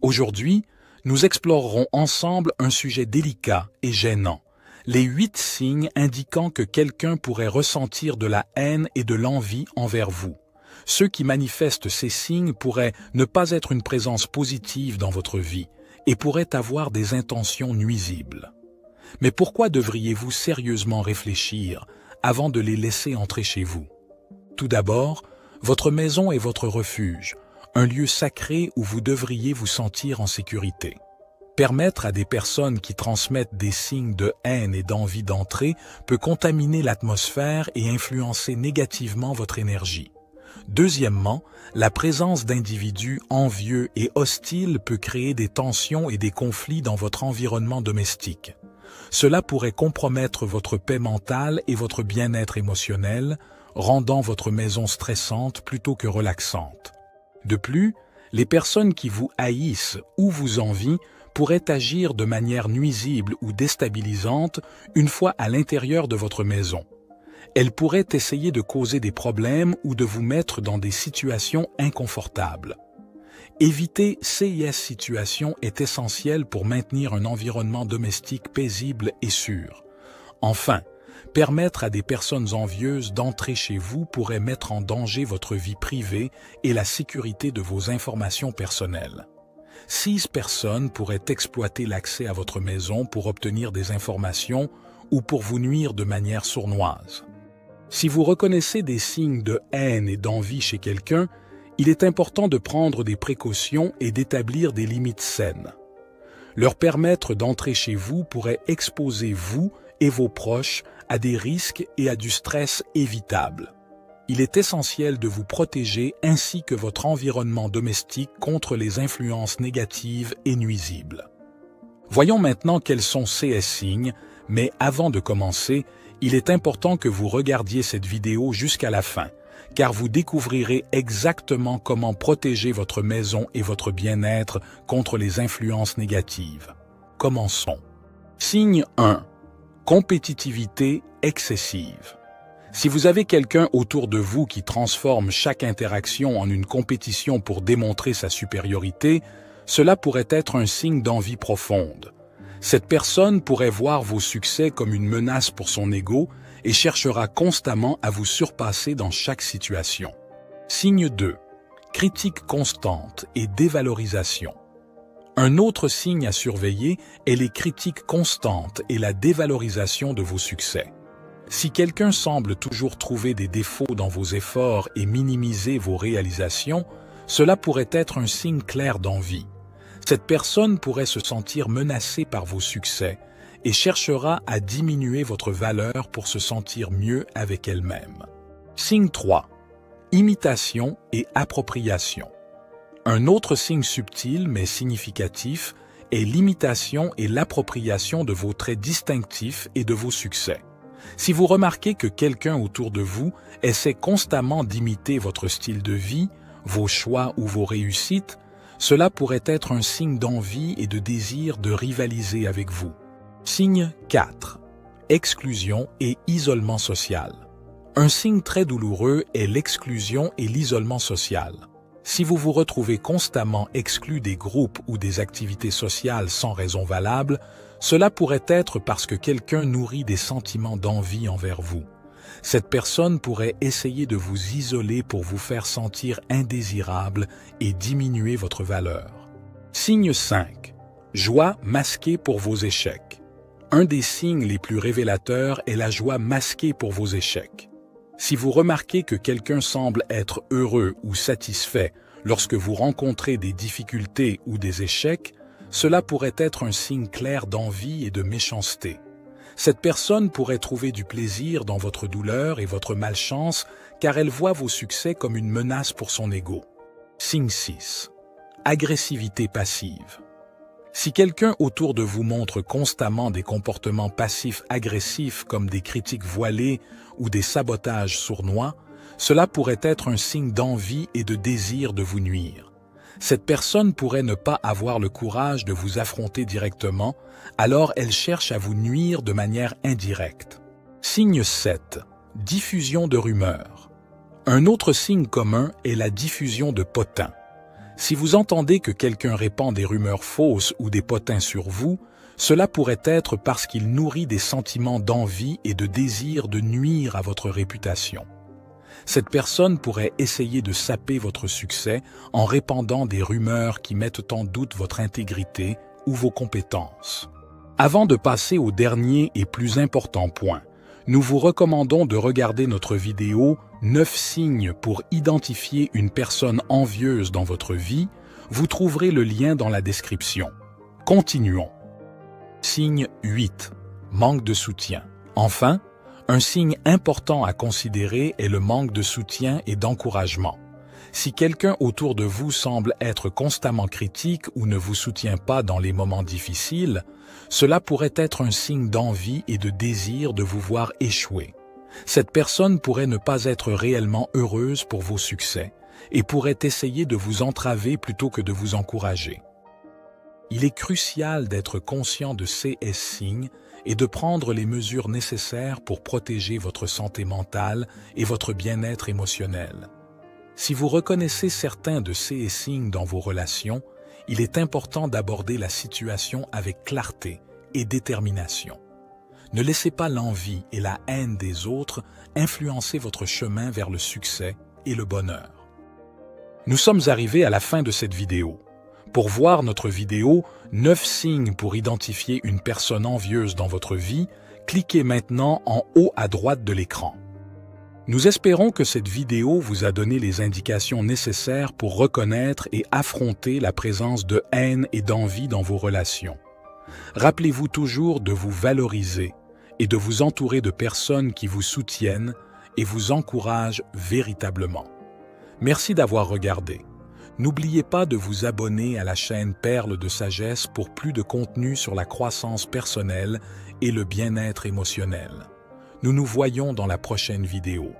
Aujourd'hui, nous explorerons ensemble un sujet délicat et gênant, les 8 signes indiquant que quelqu'un pourrait ressentir de la haine et de l'envie envers vous. Ceux qui manifestent ces signes pourraient ne pas être une présence positive dans votre vie et pourraient avoir des intentions nuisibles. Mais pourquoi devriez-vous sérieusement réfléchir avant de les laisser entrer chez vous? Tout d'abord, votre maison est votre refuge, un lieu sacré où vous devriez vous sentir en sécurité. Permettre à des personnes qui transmettent des signes de haine et d'envie d'entrer peut contaminer l'atmosphère et influencer négativement votre énergie. Deuxièmement, la présence d'individus envieux et hostiles peut créer des tensions et des conflits dans votre environnement domestique. Cela pourrait compromettre votre paix mentale et votre bien-être émotionnel, rendant votre maison stressante plutôt que relaxante. De plus, les personnes qui vous haïssent ou vous envient pourraient agir de manière nuisible ou déstabilisante une fois à l'intérieur de votre maison. Elles pourraient essayer de causer des problèmes ou de vous mettre dans des situations inconfortables. Éviter ces situations est essentiel pour maintenir un environnement domestique paisible et sûr. Enfin, permettre à des personnes envieuses d'entrer chez vous pourrait mettre en danger votre vie privée et la sécurité de vos informations personnelles. 6 personnes pourraient exploiter l'accès à votre maison pour obtenir des informations ou pour vous nuire de manière sournoise. Si vous reconnaissez des signes de haine et d'envie chez quelqu'un, il est important de prendre des précautions et d'établir des limites saines. Leur permettre d'entrer chez vous pourrait exposer vous et vos proches à des risques et à du stress évitable. Il est essentiel de vous protéger ainsi que votre environnement domestique contre les influences négatives et nuisibles. Voyons maintenant quels sont ces signes, mais avant de commencer, il est important que vous regardiez cette vidéo jusqu'à la fin, car vous découvrirez exactement comment protéger votre maison et votre bien-être contre les influences négatives. Commençons. Signe 1. Compétitivité excessive. Si vous avez quelqu'un autour de vous qui transforme chaque interaction en une compétition pour démontrer sa supériorité, cela pourrait être un signe d'envie profonde. Cette personne pourrait voir vos succès comme une menace pour son ego et cherchera constamment à vous surpasser dans chaque situation. Signe 2. Critique constante et dévalorisation. Un autre signe à surveiller est les critiques constantes et la dévalorisation de vos succès. Si quelqu'un semble toujours trouver des défauts dans vos efforts et minimiser vos réalisations, cela pourrait être un signe clair d'envie. Cette personne pourrait se sentir menacée par vos succès et cherchera à diminuer votre valeur pour se sentir mieux avec elle-même. Signe 3. Imitation et appropriation. Un autre signe subtil mais significatif est l'imitation et l'appropriation de vos traits distinctifs et de vos succès. Si vous remarquez que quelqu'un autour de vous essaie constamment d'imiter votre style de vie, vos choix ou vos réussites, cela pourrait être un signe d'envie et de désir de rivaliser avec vous. Signe 4. Exclusion et isolement social. Un signe très douloureux est l'exclusion et l'isolement social. Si vous vous retrouvez constamment exclu des groupes ou des activités sociales sans raison valable, cela pourrait être parce que quelqu'un nourrit des sentiments d'envie envers vous. Cette personne pourrait essayer de vous isoler pour vous faire sentir indésirable et diminuer votre valeur. Signe 5. Joie masquée pour vos échecs. Un des signes les plus révélateurs est la joie masquée pour vos échecs. Si vous remarquez que quelqu'un semble être heureux ou satisfait lorsque vous rencontrez des difficultés ou des échecs, cela pourrait être un signe clair d'envie et de méchanceté. Cette personne pourrait trouver du plaisir dans votre douleur et votre malchance car elle voit vos succès comme une menace pour son ego. Signe 6. Agressivité passive. Si quelqu'un autour de vous montre constamment des comportements passifs agressifs comme des critiques voilées ou des sabotages sournois, cela pourrait être un signe d'envie et de désir de vous nuire. Cette personne pourrait ne pas avoir le courage de vous affronter directement, alors elle cherche à vous nuire de manière indirecte. Signe 7. Diffusion de rumeurs. Un autre signe commun est la diffusion de potins. Si vous entendez que quelqu'un répand des rumeurs fausses ou des potins sur vous, cela pourrait être parce qu'il nourrit des sentiments d'envie et de désir de nuire à votre réputation. Cette personne pourrait essayer de saper votre succès en répandant des rumeurs qui mettent en doute votre intégrité ou vos compétences. Avant de passer au dernier et plus important point, nous vous recommandons de regarder notre vidéo « 9 signes pour identifier une personne envieuse dans votre vie ». Vous trouverez le lien dans la description. Continuons. Signe 8. Manque de soutien. Enfin, un signe important à considérer est le manque de soutien et d'encouragement. Si quelqu'un autour de vous semble être constamment critique ou ne vous soutient pas dans les moments difficiles, cela pourrait être un signe d'envie et de désir de vous voir échouer. Cette personne pourrait ne pas être réellement heureuse pour vos succès et pourrait essayer de vous entraver plutôt que de vous encourager. Il est crucial d'être conscient de ces signes et de prendre les mesures nécessaires pour protéger votre santé mentale et votre bien-être émotionnel. Si vous reconnaissez certains de ces signes dans vos relations, il est important d'aborder la situation avec clarté et détermination. Ne laissez pas l'envie et la haine des autres influencer votre chemin vers le succès et le bonheur. Nous sommes arrivés à la fin de cette vidéo. Pour voir notre vidéo « 9 signes pour identifier une personne envieuse dans votre vie », cliquez maintenant en haut à droite de l'écran. Nous espérons que cette vidéo vous a donné les indications nécessaires pour reconnaître et affronter la présence de haine et d'envie dans vos relations. Rappelez-vous toujours de vous valoriser et de vous entourer de personnes qui vous soutiennent et vous encouragent véritablement. Merci d'avoir regardé. N'oubliez pas de vous abonner à la chaîne Perles de Sagesse pour plus de contenu sur la croissance personnelle et le bien-être émotionnel. Nous nous voyons dans la prochaine vidéo.